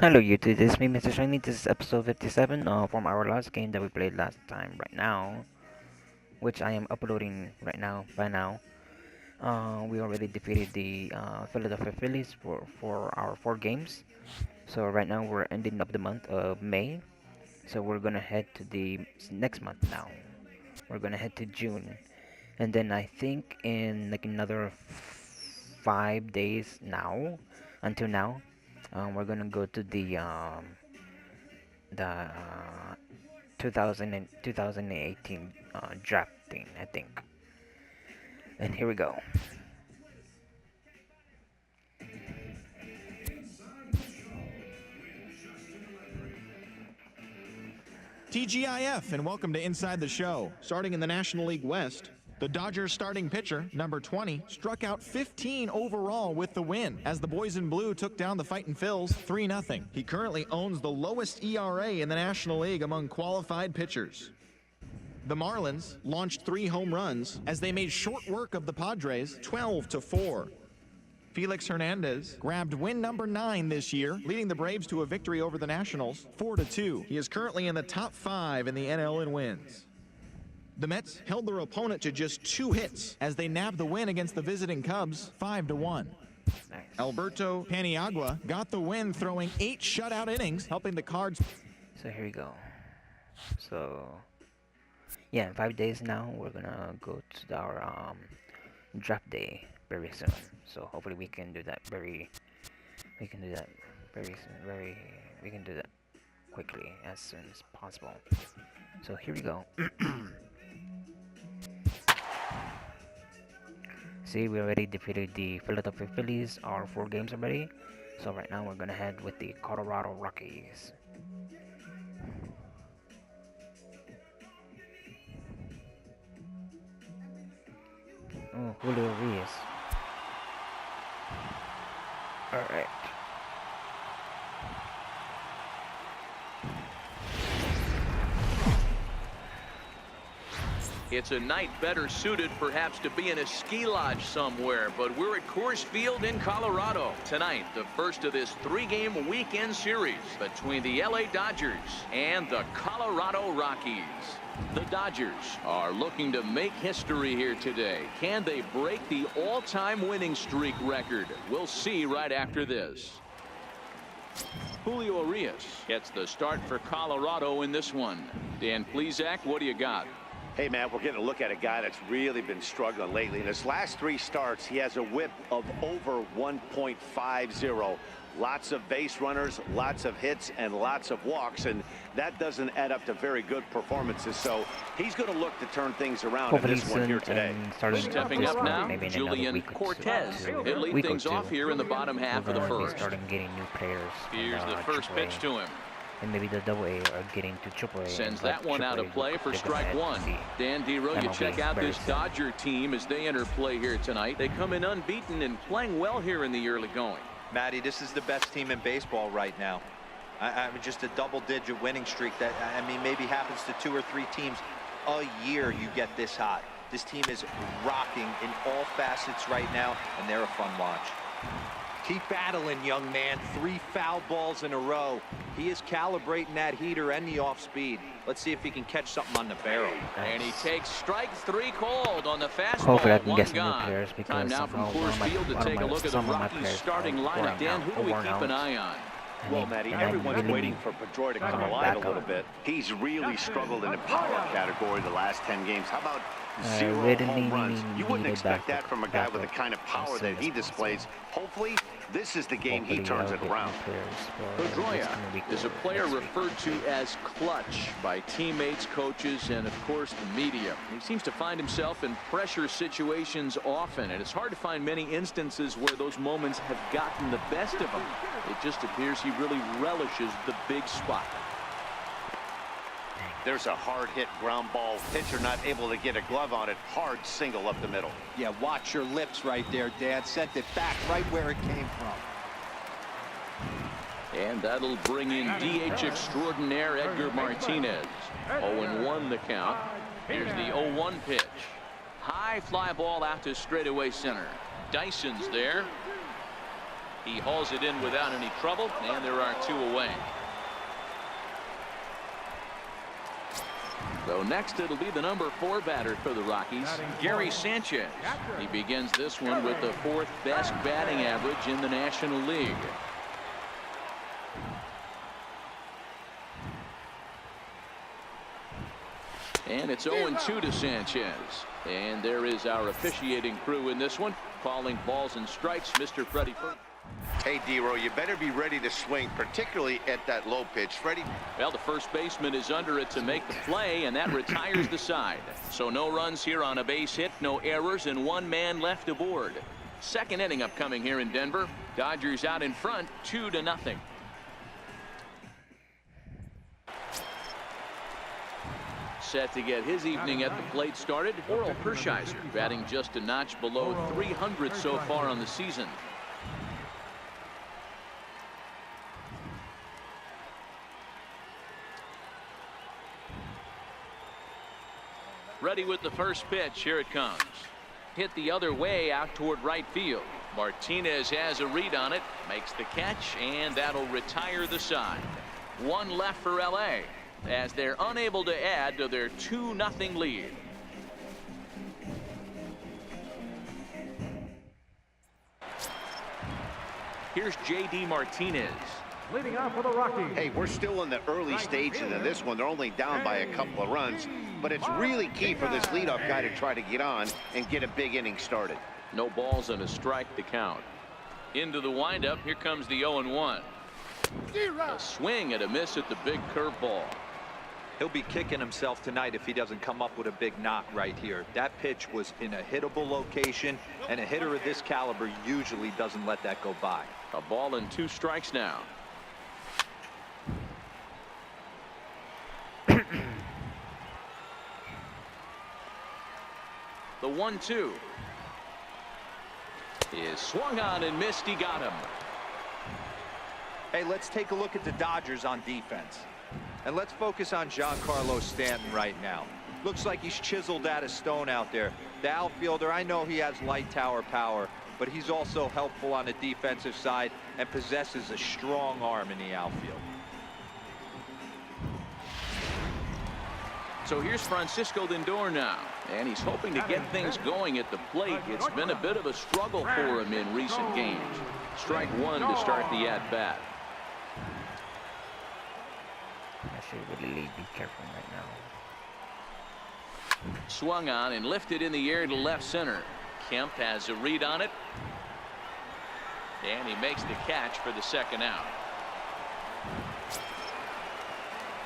Hello YouTube, this is me Mr. Shiny. This is episode 57 from our last game that we played last time right now, which I am uploading right now by now. We already defeated the Philadelphia Phillies for our 4 games. So right now we're ending up the month of May. So we're gonna head to the next month now. We're gonna head to June. And then I think in like another 5 days now, until now, we're gonna go to the 2018 drafting, I think. And here we go. TGIF, and welcome to Inside the Show. Starting in the National League West, the Dodgers starting pitcher, number 20, struck out 15 overall with the win as the boys in blue took down the Fightin' Phils 3-0. He currently owns the lowest ERA in the National League among qualified pitchers. The Marlins launched 3 home runs as they made short work of the Padres 12-4. Felix Hernandez grabbed win number 9 this year, leading the Braves to a victory over the Nationals 4-2. He is currently in the top 5 in the NL in wins. The Mets held their opponent to just 2 hits as they nabbed the win against the visiting Cubs 5-1. Nice. Alberto Paniagua got the win throwing 8 shutout innings, helping the Cards. So here we go. So yeah, in 5 days now we're gonna go to our draft day very soon. So hopefully we can do that very soon. We can do that quickly as soon as possible. So here we go. See, we already defeated the Philadelphia Phillies, our 4 games already. So right now we're gonna head with the Colorado Rockies. Oh, Julio Reyes. Alright. It's a night better suited perhaps to be in a ski lodge somewhere, but we're at Coors Field in Colorado. Tonight, the first of this 3-game weekend series between the LA Dodgers and the Colorado Rockies. The Dodgers are looking to make history here today. Can they break the all-time winning streak record? We'll see right after this. Julio Reyes gets the start for Colorado in this one. Dan Plesac, what do you got? Hey, Matt, we're getting a look at a guy that's really been struggling lately. In his last 3 starts, he has a whip of over 1.50. Lots of base runners, lots of hits, and lots of walks, and that doesn't add up to very good performances. So he's going to look to turn things around in this one here today. Stepping up now, Julian Cortez. He'll lead things off here in the bottom half of the first. Starting getting new players. Here's the first AAA. pitch to him. And maybe the AA are getting to AAA. Sends that one out of play for strike 1. Dan Dero, you check out this Dodger team as they enter play here tonight. They come in unbeaten and playing well here in the early going. Matty, this is the best team in baseball right now. I mean, just a double-digit winning streak that, I mean, maybe happens to 2 or 3 teams a year you get this hot. This team is rocking in all facets right now, and they're a fun watch. Keep battling, young man. 3 foul balls in a row. He is calibrating that heater and the off speed. Let's see if he can catch something on the barrel. And he takes strike 3 called on the Hopefully I fastball. can One get some new gone. players because Time now from somehow Coors Field to take a look at the Rockies players starting are lineup. Dan, who do we worn keep out. an eye on? Well, Matty, everyone's waiting for Pedroia to come alive a little bit. He's really struggled in the power category the last 10 games. How about 0 home runs? You wouldn't expect that from a guy with the kind of power that he displays. Hopefully, this is the game he turns it around. Pedroia is a player referred to as clutch by teammates, coaches, and of course the media. He seems to find himself in pressure situations often, and it's hard to find many instances where those moments have gotten the best of him. It just appears he really relishes the big spot. There's a hard hit ground ball. Pitcher not able to get a glove on it. Hard single up the middle. Yeah, watch your lips right there, Dad. Sent it back right where it came from. And that'll bring in DH extraordinaire Edgar Martinez. 0-1 the count. Here's the 0-1 pitch. High fly ball out to straightaway center. Dyson's there. He hauls it in without any trouble, and there are 2 away. So next it'll be the number 4 batter for the Rockies, Gary Sanchez. He begins this one with the 4th best batting average in the National League. And it's 0-2 to Sanchez. And there is our officiating crew in this one, calling balls and strikes, Mr. Freddie Ferguson. Hey, D-Row, you better be ready to swing, particularly at that low pitch. Freddie? Well, the first baseman is under it to make the play, and that retires the side. So no runs here on a base hit, no errors, and 1 man left aboard. Second inning upcoming here in Denver. Dodgers out in front, 2-0. Set to get his evening at the plate started, Oral Pershizer, batting just a notch below 300 so far on the season. Ready with the first pitch. Here it comes. Hit the other way out toward right field. Martinez has a read on it, makes the catch, and that'll retire the side. 1 left for LA as they're unable to add to their 2-0 lead. Here's J.D. Martinez. Leading off for the Rockies. Hey, we're still in the early stages of this one. They're only down by a couple of runs, but it's really key for this leadoff guy to try to get on and get a big inning started. No balls and a strike to count. Into the windup. Here comes the 0-1. A swing and a miss at the big curveball. He'll be kicking himself tonight if he doesn't come up with a big knock right here. That pitch was in a hittable location, and a hitter of this caliber usually doesn't let that go by. A ball and 2 strikes now. The 1-2 is swung on and missed. He got him. Hey, let's take a look at the Dodgers on defense. And let's focus on Giancarlo Stanton right now. Looks like he's chiseled out of stone out there. The outfielder, I know he has light tower power, but he's also helpful on the defensive side and possesses a strong arm in the outfield. So here's Francisco Lindor now, and he's hoping to get things going at the plate. It's been a bit of a struggle for him in recent games. Strike 1 to start the at-bat. I should really be careful right now. Swung on and lifted in the air to left center. Kemp has a read on it, and he makes the catch for the second out.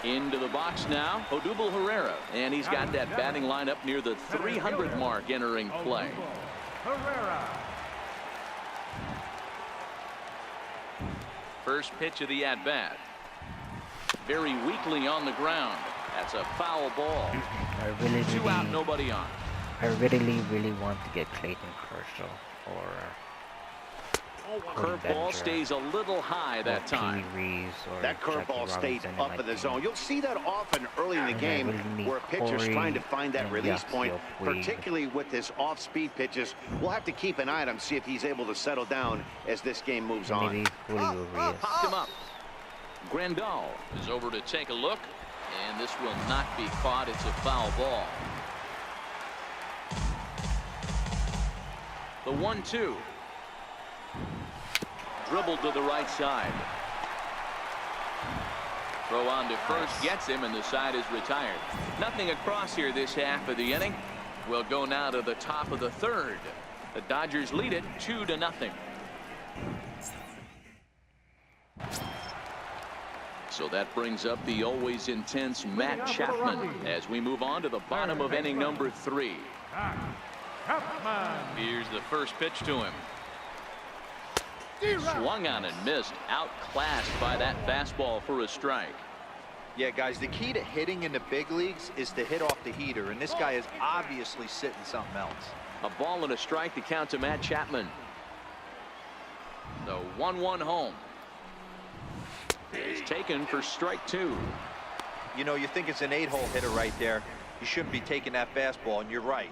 Into the box now, Odubel Herrera, and he's got that batting lineup near the 300 mark entering play. First pitch of the at-bat. Very weakly on the ground. That's a foul ball. Two out, nobody on. I really want to get Clayton Kershaw or Curveball stays a little high that time. That curveball stayed up in the zone. You'll see that often early in the game where a pitcher's trying to find that release point, particularly with his off-speed pitches. We'll have to keep an eye on him, see if he's able to settle down as this game moves on. Popped him up. Grandal is over to take a look, and this will not be caught. It's a foul ball. The 1-2. Dribbled to the right side. Throw on to first, gets him, and the side is retired. Nothing across here this half of the inning. We'll go now to the top of the third. The Dodgers lead it 2-0. So that brings up the always intense Matt Chapman as we move on to the bottom of inning number 3. Here's the first pitch to him. Swung on and missed. Outclassed by that fastball for a strike. Yeah, guys, the key to hitting in the big leagues is to hit off the heater, and this guy is obviously sitting something else. A ball and a strike to count to Matt Chapman. The 1-1 home is taken for strike 2. You know, you think it's an 8-hole hitter right there. You shouldn't be taking that fastball, and you're right.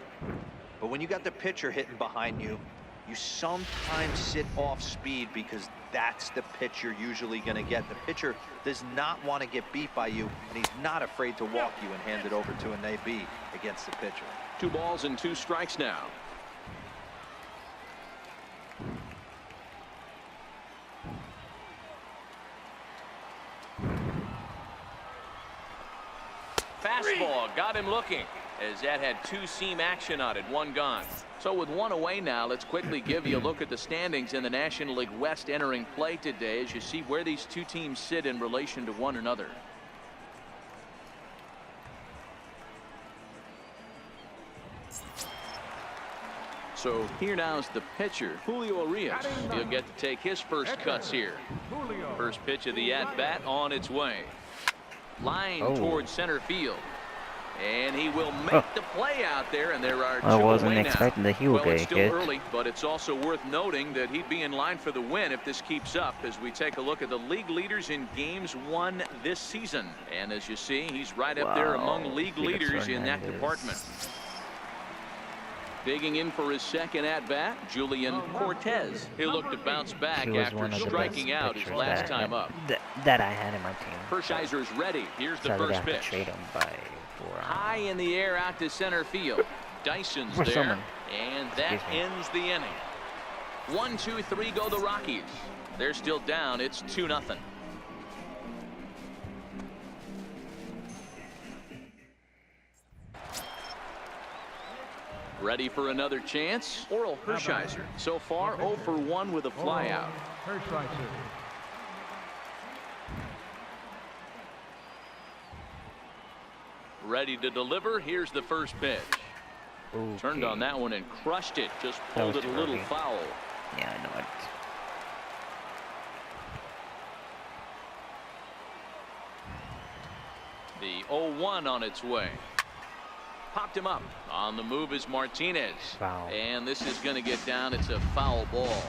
But when you got the pitcher hitting behind you, you sometimes sit off speed because that's the pitch you're usually going to get. The pitcher does not want to get beat by you, and he's not afraid to walk you and hand it over to an AB against the pitcher. 2 balls and 2 strikes now. Fastball got him looking, as that had 2-seam action on it, 1 gone. So with 1 away now, let's quickly give you a look at the standings in the National League West entering play today, as you see where these 2 teams sit in relation to one another. So here now is the pitcher, Julio Urias. He'll get to take his first cuts here. First pitch of the at-bat on its way. Line towards center field. And he will make the play out there, and there are 2 I wasn't away expecting now. that he would Well, it's get still hit. early, but it's also worth noting that he'd be in line for the win if this keeps up, as we take a look at the league leaders in games won this season. And as you see, he's right up there among league Felix leaders in that Hernandez. department. Digging in for his second at-bat, Julian Cortez. He'll look to bounce back He was after one of the striking best out his pitchers last time up. that I had in my team. Hershiser's ready. Here's the Sadly, I first have to pitch. trade him for High in the air out to center field. Dyson's For there, someone. and that Excuse me. ends the inning. 1, 2, 3 go the Rockies. They're still down. It's 2-0. Ready for another chance? Oral Hershiser. So far 0 for 1 with a flyout. Ready to deliver. Here's the first pitch. Okay. Turned on that one and crushed it. Just That pulled was it a too little early. foul. Yeah, I know it. The 0-1 on its way. Popped him up. On the move is Martinez. Foul. And this is going to get down. It's a foul ball.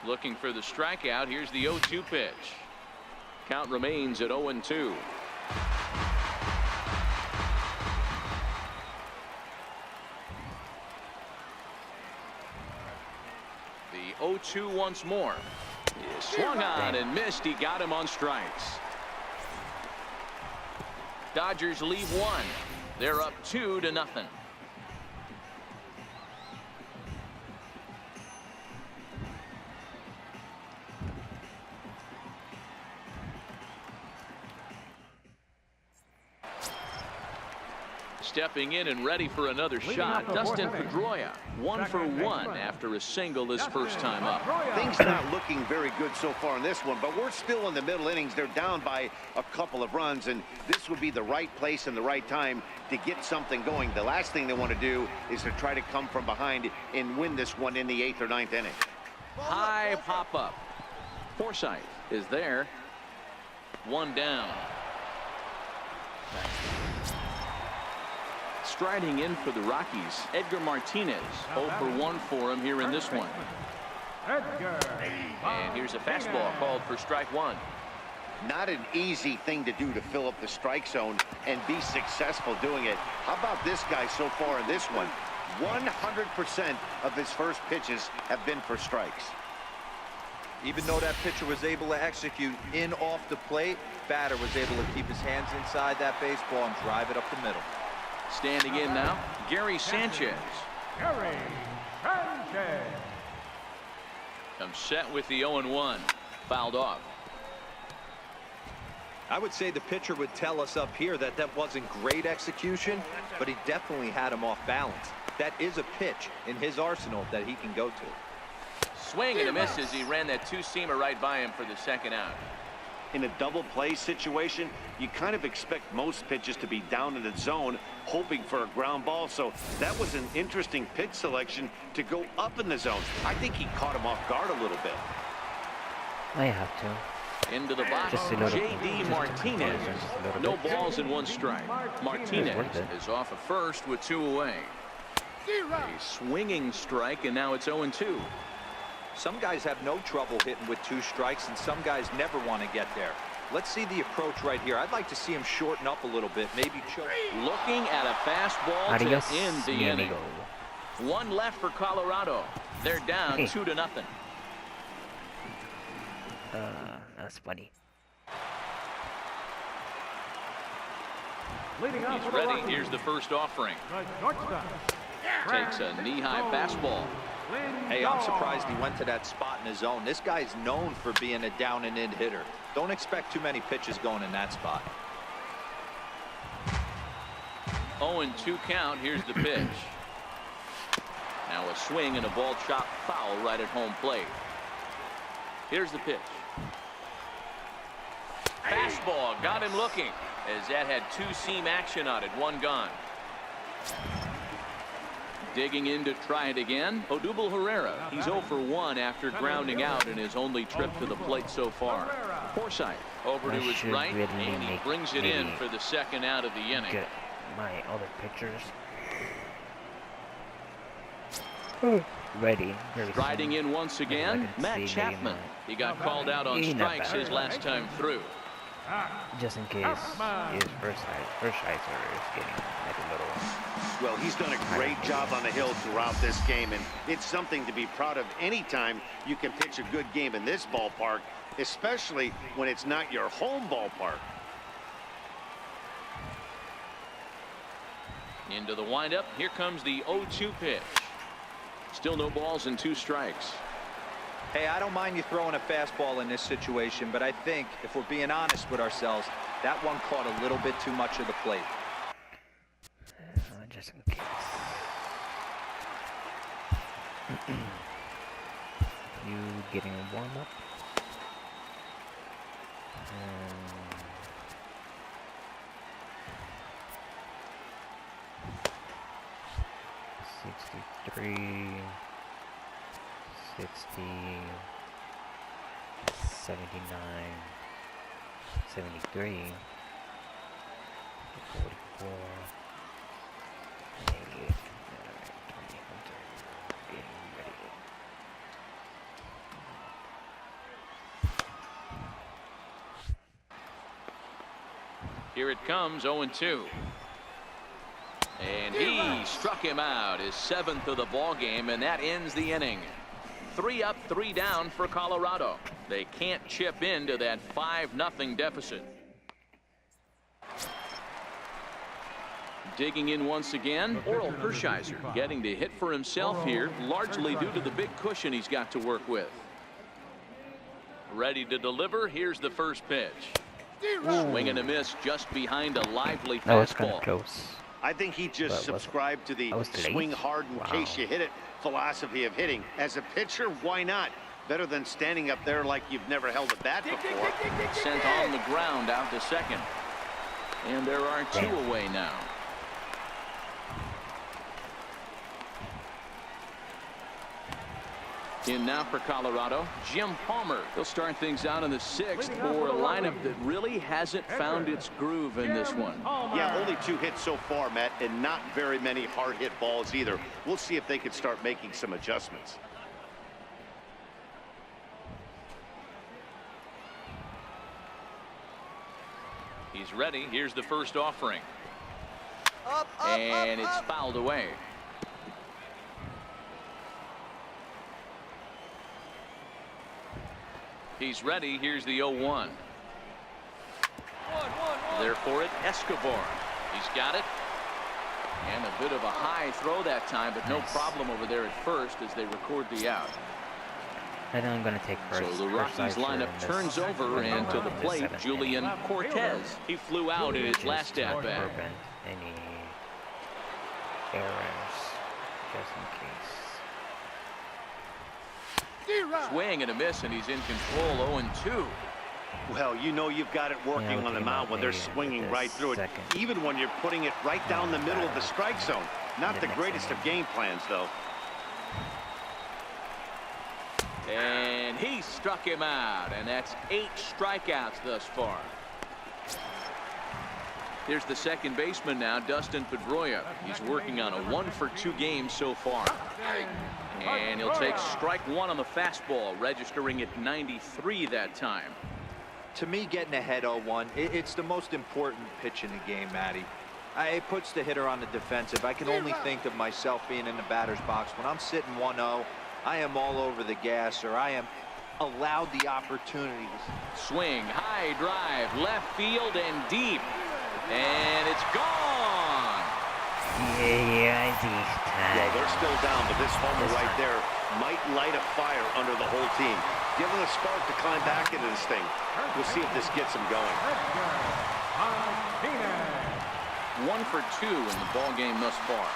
Looking for the strikeout. Here's the 0-2 pitch. Count remains at 0-2. The 0-2 once more. He swung on and missed. He got him on strikes. Dodgers lead 1. They're up 2-0. Stepping in and ready for another shot, Dustin Pedroia. 1 for 1 after a single his first time up. Things not looking very good so far in this one, but we're still in the middle innings. They're down by a couple of runs, and this would be the right place and the right time to get something going. The last thing they want to do is to try to come from behind and win this one in the 8th or 9th inning. High pop up. Forsythe is there. 1 down. Striding in for the Rockies, Edgar Martinez. 0 for 1 for him here in this one. And here's a fastball called for strike 1. Not an easy thing to do to fill up the strike zone and be successful doing it. How about this guy so far in this one? 100% of his first pitches have been for strikes. Even though that pitcher was able to execute in off the plate, batter was able to keep his hands inside that baseball and drive it up the middle. Standing in now, Gary Sanchez. Gary Sanchez. Comes set with the 0-1. Fouled off. I would say the pitcher would tell us up here that that wasn't great execution, but he definitely had him off balance. That is a pitch in his arsenal that he can go to. Swing and a miss as he ran that 2-seamer right by him for the second out. In a double play situation, you kind of expect most pitches to be down in the zone, hoping for a ground ball. So that was an interesting pitch selection to go up in the zone. I think he caught him off guard a little bit. I have to. Into the box, Just a little- J.D. just- Martinez. just a little No bit. balls and 1 strike. Martinez worth it. is off at first with 2 away. A swinging strike, and now it's 0-2. Some guys have no trouble hitting with 2 strikes, and some guys never want to get there. Let's see the approach right here. I'd like to see him shorten up a little bit, maybe choke. Looking at a fastball Adios, to end the mi inning. amigo. One left for Colorado. They're down 2-0. That's funny. Leading off He's for the ready. Rockies, Here's the first offering. the shortstop. Takes a knee-high fastball. Hey, I'm surprised he went to that spot in his zone. This guy's known for being a down and in hitter. Don't expect too many pitches going in that spot. 0-2 count. Here's the pitch. Now a swing and a ball chopped foul right at home plate. Here's the pitch. Fastball got him looking, as that had two-seam action on it. One gone. Digging in to try it again, Odubel Herrera. He's 0 for 1 after grounding out in his only trip to the plate so far. Forsythe over to his right, and he brings it in for the second out of the inning. Get my other pictures. Ready. Riding in once again, Matt Chapman. He got called out on strikes his last time through. Just in case his first highs are getting like a little. Well, he's done a great job on the hill throughout this game, and it's something to be proud of anytime you can pitch a good game in this ballpark, especially when it's not your home ballpark. Into the windup. Here comes the 0-2 pitch. Still no balls and 2 strikes. Hey, I don't mind you throwing a fastball in this situation, but I think if we're being honest with ourselves, that one caught a little bit too much of the plate. Just in case. You getting a warm up? 63, 60, 79, 73, 44, 88. Getting ready. Here it comes, 0-2. And he struck him out, his 7th of the ball game, and that ends the inning. 3 up, 3 down for Colorado. They can't chip into that 5-0 deficit. Digging in once again, Oral Hershiser getting to hit for himself here, largely due to the big cushion he's got to work with. Ready to deliver. Here's the first pitch. Swing and a miss just behind a lively fastball. That was kind of close. I think he just subscribed to the swing hard in case you hit it philosophy of hitting. As a pitcher, why not? Better than standing up there like you've never held a bat before. Sent on the ground out to second. And there are 2 away now. In now for Colorado, Jim Palmer. He'll start things out in the 6th for a lineup that really hasn't found its groove in this one. Yeah, only 2 hits so far, Matt, and not very many hard hit balls either. We'll see if they can start making some adjustments. He's ready. Here's the first offering. And it's fouled away. He's ready. Here's the 0-1. There for it, Escobar. He's got it. And a bit of a high throw that time, but no problem over there at first as they record the out. I think I'm going to take first. So the Rockies lineup turns over, and to the plate, Julian Cortez. He flew out in his last at bat. Prevent any errors, just in case. Swing and a miss, and he's in control. 0-2. Well, you know you've got it working on the mound when they're swinging right through it, even when you're putting it right down the middle of the strike zone. Not the greatest of game plans, though. And he struck him out, and that's 8 strikeouts thus far. Here's the second baseman now, Dustin Pedroia. He's working on a 1-for-2 game so far. And he'll take strike 1 on the fastball, registering at 93 that time. To me, getting ahead 0-1, it's the most important pitch in the game, Matty. It puts the hitter on the defensive. I can only think of myself being in the batter's box. When I'm sitting 1-0, I am all over the gas, or I am allowed the opportunities. Swing, high drive, left field and deep. And it's gone. Yeah, this time. Yeah, they're still down, but this homer right there might light a fire under the whole team. Give them a spark to climb back into this thing. We'll see if this gets them going. 1 for 2 in the ball game thus far.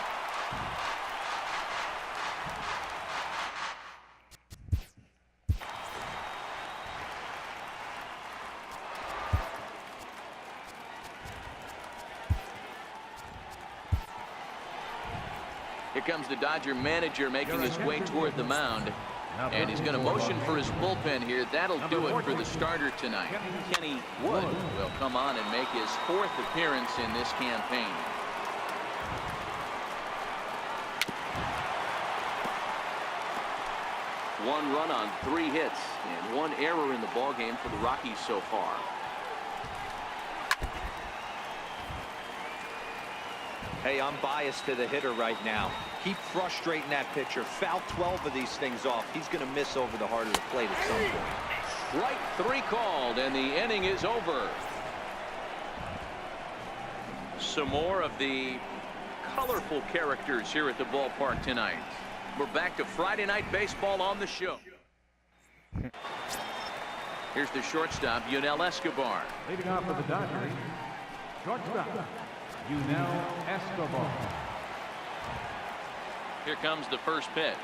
Here comes the Dodger manager making his way toward the mound. And he's going to motion for his bullpen here. That'll do it for the starter tonight. Kenny Wood will come on and make his 4th appearance in this campaign. One run on 3 hits and 1 error in the ballgame for the Rockies so far. Hey, I'm biased to the hitter right now. Keep frustrating that pitcher. Foul 12 of these things off. He's going to miss over the heart of the plate at some point. Strike 3 called, and the inning is over. Some more of the colorful characters here at the ballpark tonight. We're back to Friday Night Baseball on the show. Here's the shortstop, Yunel Escobar. Leading off for the Dodgers, shortstop, Yunel Escobar. Here comes the first pitch.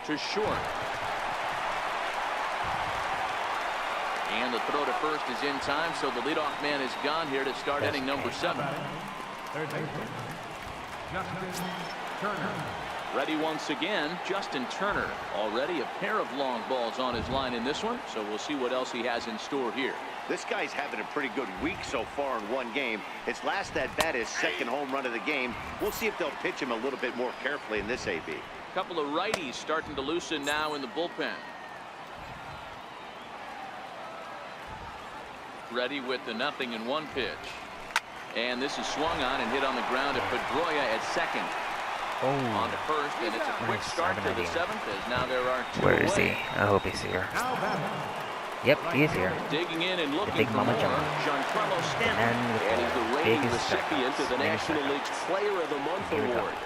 To short. And the throw to first is in time, so the leadoff man is gone here to start inning number 7. Third baseman, Justin Turner. Ready once again, Justin Turner. Already a pair of long balls on his line in this one, so we'll see what else he has in store here. This guy's having a pretty good week so far in one game. His last at bat, his 2nd home run of the game. We'll see if they'll pitch him a little bit more carefully in this AB. A couple of righties starting to loosen now in the bullpen. Ready with the 0-1 pitch. And this is swung on and hit on the ground to Pedroia at 2nd. Oh. On to first, and it's a quick start to the 7th, as now there are 2 Where away. is he? I hope he's here. Now batting, Yep, he is here. Digging in and looking big for Mama more. John. Giancarlo Stanton. And with And he's the the reigning biggest recipient of the biggest National strikeouts. League's Player of the Month Here we go. award.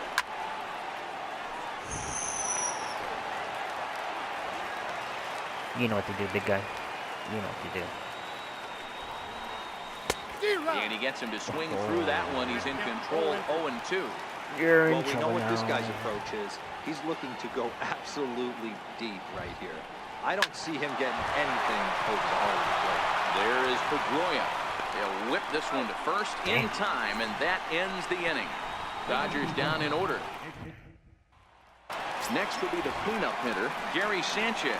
You know what to do, big guy. You know what to do. And he gets him to swing through that one. He's in control, 0-2. You're in Well, we know trouble what this now. guy's approach is. He's looking to go absolutely deep right here. I don't see him getting anything over the heart of the plate. There is Pedroia. He'll whip this one to first in time, and that ends the inning. Dodgers down in order. Next will be the cleanup hitter, Gary Sanchez.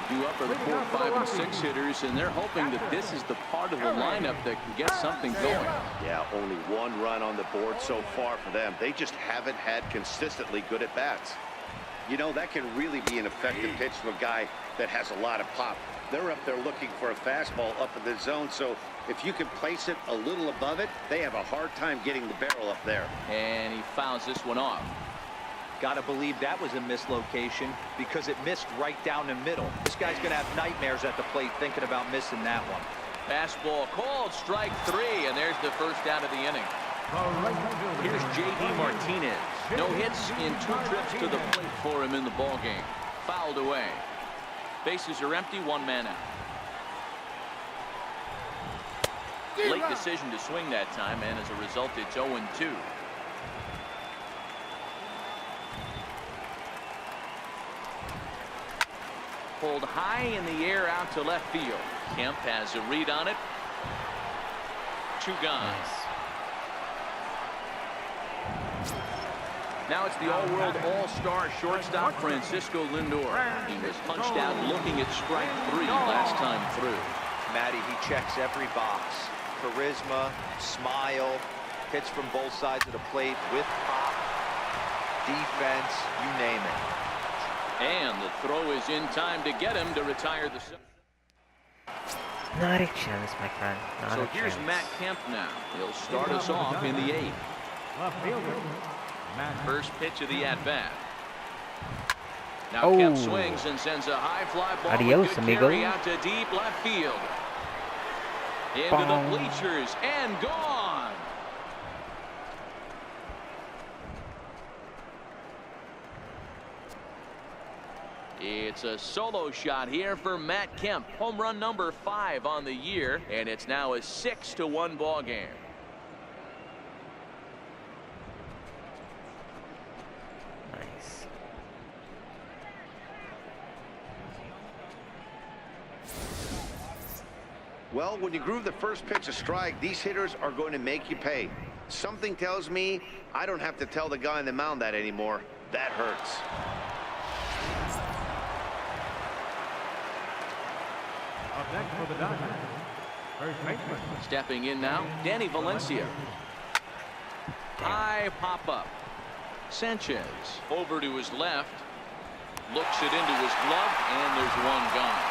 Due up are the 4, 5, and 6 hitters, and they're hoping that this is the part of the lineup that can get something going. Yeah, only 1 run on the board so far for them. They just haven't had consistently good at-bats. You know, that can really be an effective pitch to a guy that has a lot of pop. They're up there looking for a fastball up in the zone, so if you can place it a little above it, they have a hard time getting the barrel up there. And he fouls this one off. Gotta believe that was a mislocation because it missed right down the middle. This guy's gonna have nightmares at the plate thinking about missing that one. Fastball called, strike 3, and there's the first out of the inning. the right fielder, Here's J.D. Martinez. No hits in 2 trips to the plate for him in the ballgame. Fouled away. Bases are empty, 1 man out. Late decision to swing that time, and as a result, it's 0-2. Pulled high in the air out to left field. Kemp has a read on it. 2 gone. Now it's the all-world all-star shortstop Francisco Lindor. He was punched out looking at strike 3 last time through. Matty, he checks every box. Charisma, smile, hits from both sides of the plate with pop, defense, you name it. And the throw is in time to get him to retire the... Not a chance, my friend. Not So a here's chance. Matt Kemp now. He'll start us off in the 8th. Left fielder, Matt. First pitch of the at-bat. Now Oh. Kemp swings and sends a high fly ball Adios, with good amigo. carry out to deep left field. Into Bong. the bleachers and gone. It's a solo shot here for Matt Kemp. Home run number 5 on the year, and it's now a 6-1 ball game. Nice. Well, when you groove the first pitch a strike, these hitters are going to make you pay. Something tells me I don't have to tell the guy on the mound that anymore. That hurts. Up next for the Dodgers, first baseman. Stepping in now, Danny Valencia. High pop-up. Sanchez over to his left. Looks it into his glove, and there's one gone.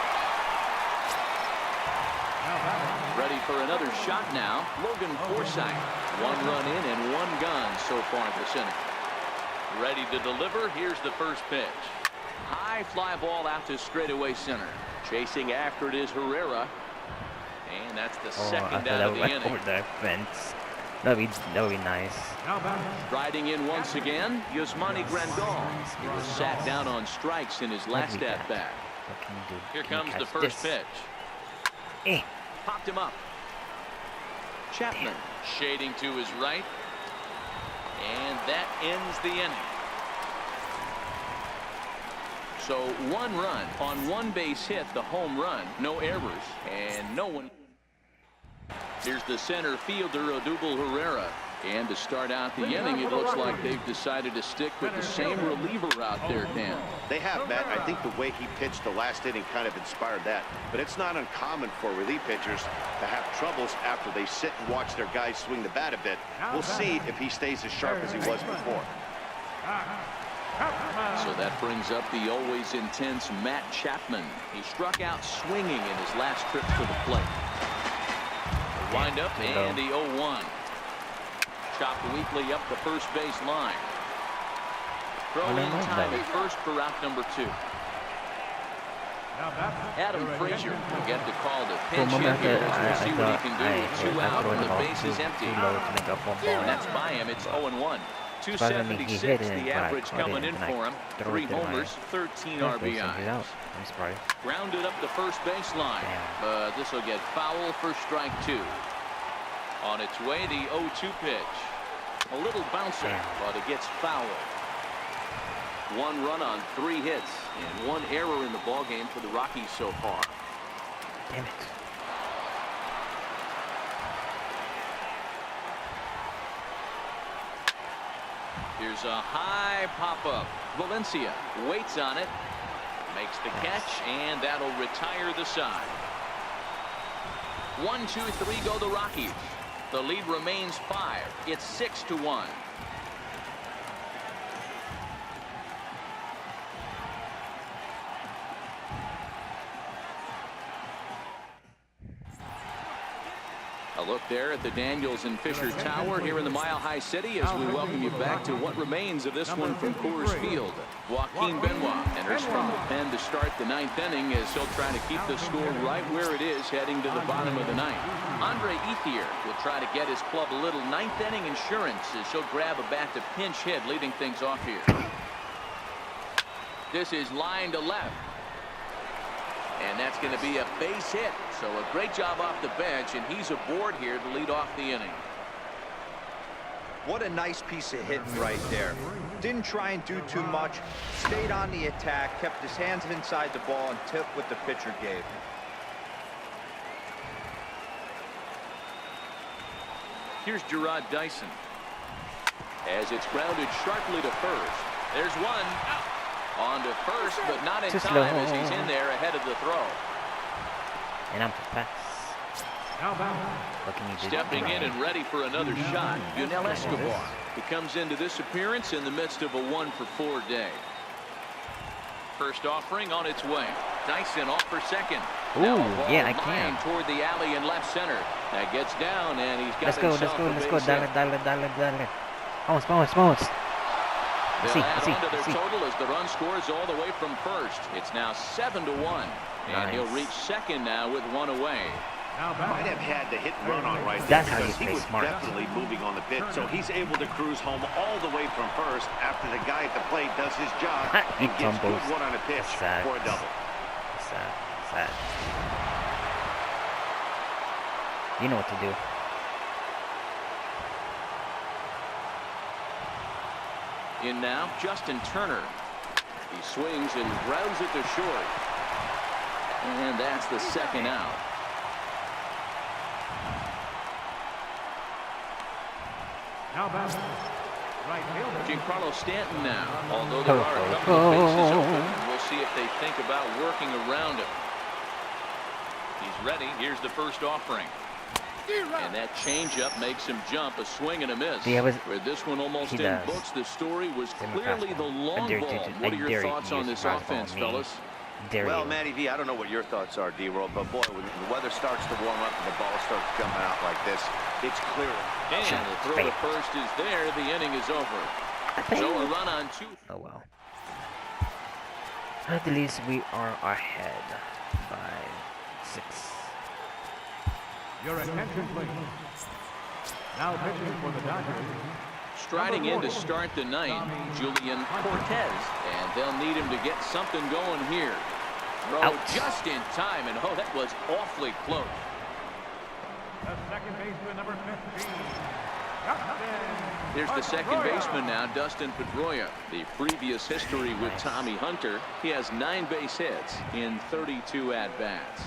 Now batting, Ready for another shot now. Logan Forsythe. 1 run in and 1 gone so far this inning. Ready to deliver. Here's the first pitch. High fly ball out to straightaway center. Chasing after it is Herrera. And that's the Oh, I second thought out that of the went inning. over the fence. That'd be nice. now batting, Riding in once again, Yasmani Grandal. He was sat down on strikes in his last Ugly at bat. What can you do? Here Can you comes the catch first this? pitch. Eh. Popped him up. Chapman shading to his right. And that ends the inning. So 1 run on 1 base hit, the home run, no errors, and no one. Here's the center fielder, Odubel Herrera. And to start out the inning, it looks like they've decided to stick with the same reliever out there, Dan. They have, Matt. I think the way he pitched the last inning kind of inspired that. But it's not uncommon for relief pitchers to have troubles after they sit and watch their guys swing the bat a bit. We'll see if he stays as sharp as he was before. So that brings up the always intense Matt Chapman. He struck out swinging in his last trip to the plate. The windup and the 0-1. Chopped weakly up the first base line. Throw in time at first for out number 2. now batting, Adam Frazier will get the call to For a pinch moment, hit here. I We'll see what he thought can do. 2 I out threw when the the ball base is too empty. low to make a one ball. And that's by him. It's 0-1. Surprisingly, he 276 hit it, the but I average caught it, coming in and I for him. threw 3 it to my homers, 13 third base and he's RBIs. out. I'm surprised. Grounded up the first baseline. But this will get foul for strike 2. On its way, the 0-2 pitch. A little bouncer, but it gets foul. 1 run on 3 hits and 1 error in the ballgame for the Rockies so far. Damn it. Here's a high pop-up. Valencia waits on it, makes the catch, and that'll retire the side. 1, 2, 3 go the Rockies. The lead remains 5. It's 6-1. A look there at the Daniels and Fisher Tower here in the Mile High City as we welcome you back to what remains of this one from Coors Field. Joaquin Benoit enters from the pen to start the 9th inning as he'll try to keep the score right where it is heading to the bottom of the 9th. Andre Ethier will try to get his club a little 9th inning insurance as he'll grab a bat to pinch hit, leading things off here. This is line to left. And that's going to be a base hit. So a great job off the bench, and he's aboard here to lead off the inning. What a nice piece of hitting right there. Didn't try and do too much. Stayed on the attack, kept his hands inside the ball, and took what the pitcher gave. Here's Gerard Dyson. As it's grounded sharply to first. There's one. On to first, but not in Too time slow. as he's in there ahead of the throw. And I'm pass. now batting, What can you do? Stepping in and ready for another shot, Yunel Escobar. He comes into this appearance in the midst of a 1-for-4 day. First offering on its way. Dyson off for second. Now a Ooh, ball yeah, I lined can. toward the alley in left center. That gets down, and he's got Let's go, himself a let's go. base hit. Dale. Vamos. They'll add on to their See. total as the run scores all the way from first. It's now 7-1, and he'll reach second now with one away. Now Might back. have had the hit and run on right That's there how you because he play was smart. definitely moving on the pitch, so he's able to cruise home all the way from first after the guy at the plate does his job He and gets good tumbles. one on a pitch Sad. for a double. Sad. You know what to do. In now, Justin Turner. He swings and grounds it to short. And that's the second out. Now back. Right fielder. Giancarlo Stanton now. Although there are a couple of bases open, we'll see if they think about working around him. He's ready. Here's the first offering. And that changeup makes him jump, a swing and a miss. Where this one almost he in does. books, the story was Give him a clearly fastball. the long I ball. What are your thoughts on this offense, fellas? Well, Matty V, I don't know what your thoughts are, D-Roll, but boy, when the weather starts to warm up and the ball starts jumping out like this, it's clear. And the throw to first is there. The inning is over. So a run on two. Oh well. At least we are ahead by 6. Your attention, please. Now pitching for the Dodgers. Striding in to start the ninth, Julian Cortez. And they'll need him to get something going here. Throw Out. just in time, and that was awfully close. The second baseman, number 15. Dustin Here's the second Pedroia. baseman now, Dustin Pedroia. The previous history with Tommy Hunter. He has 9 base hits in 32 at-bats.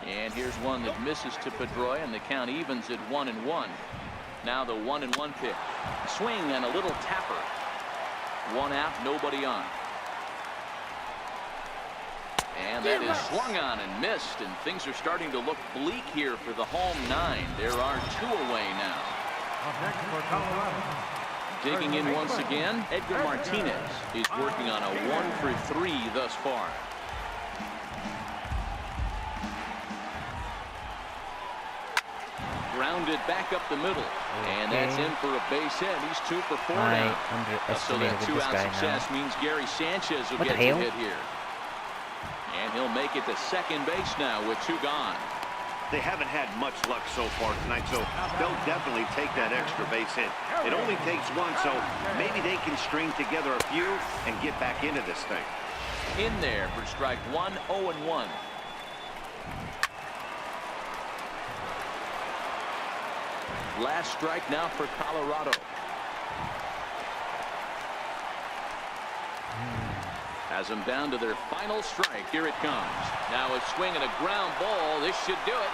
And here's one that misses to Pedroia, and the count evens at 1-1. Now the 1-1 pitch. Swing and a little tapper. One out, nobody on. And that is swung on and missed, and things are starting to look bleak here for the home 9. There are 2 away now. Up next for Colorado. Digging in once again, Edgar Martinez is working on a 1-for-3 thus far. Grounded back up the middle, and that's in for a base hit. He's 2 for 4 I now. So that underestimated this 2-out guy success now. means Gary Sanchez will What get the the hell? hit here. And he'll make it to second base now with 2 gone. They haven't had much luck so far tonight, so they'll definitely take that extra base hit. It only takes one, so maybe they can string together a few and get back into this thing. In there for strike 1, 0-1. Last strike now for Colorado. Has them down to their final strike. Here it comes. Now a swing and a ground ball. This should do it.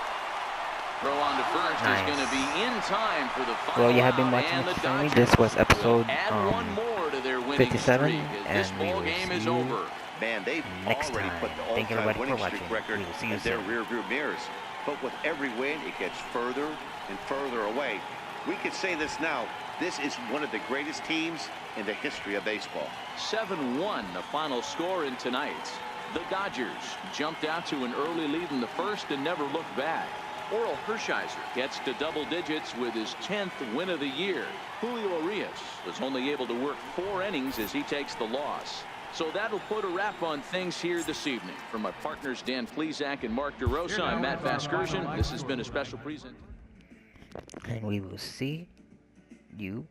Throw on to first is going to be in time for the final Well, you have been out, watching and it the for me. Dodgers This was episode will add one more to their winning 57, streak as this and we ball will game is see you over. Man, they've next already time. put the Thank you all-time everybody winning for streak watching. record We will see you in their soon. rearview mirrors. But with every win, it gets further and further away. We could say this now. This is one of the greatest teams in the history of baseball. 7-1 the final score in tonight. The Dodgers jumped out to an early lead in the first and never looked back. Oral Hershiser gets to double digits with his 10th win of the year. Julio Urias was only able to work 4 innings as he takes the loss. So that'll put a wrap on things here this evening. From my partners Dan Plesac and Mark DeRosa, I'm Matt Vasgersian. This has been a special present. And we will see you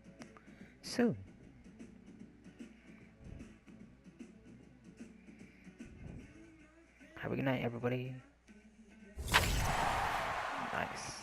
soon. Have a good night, everybody. Nice.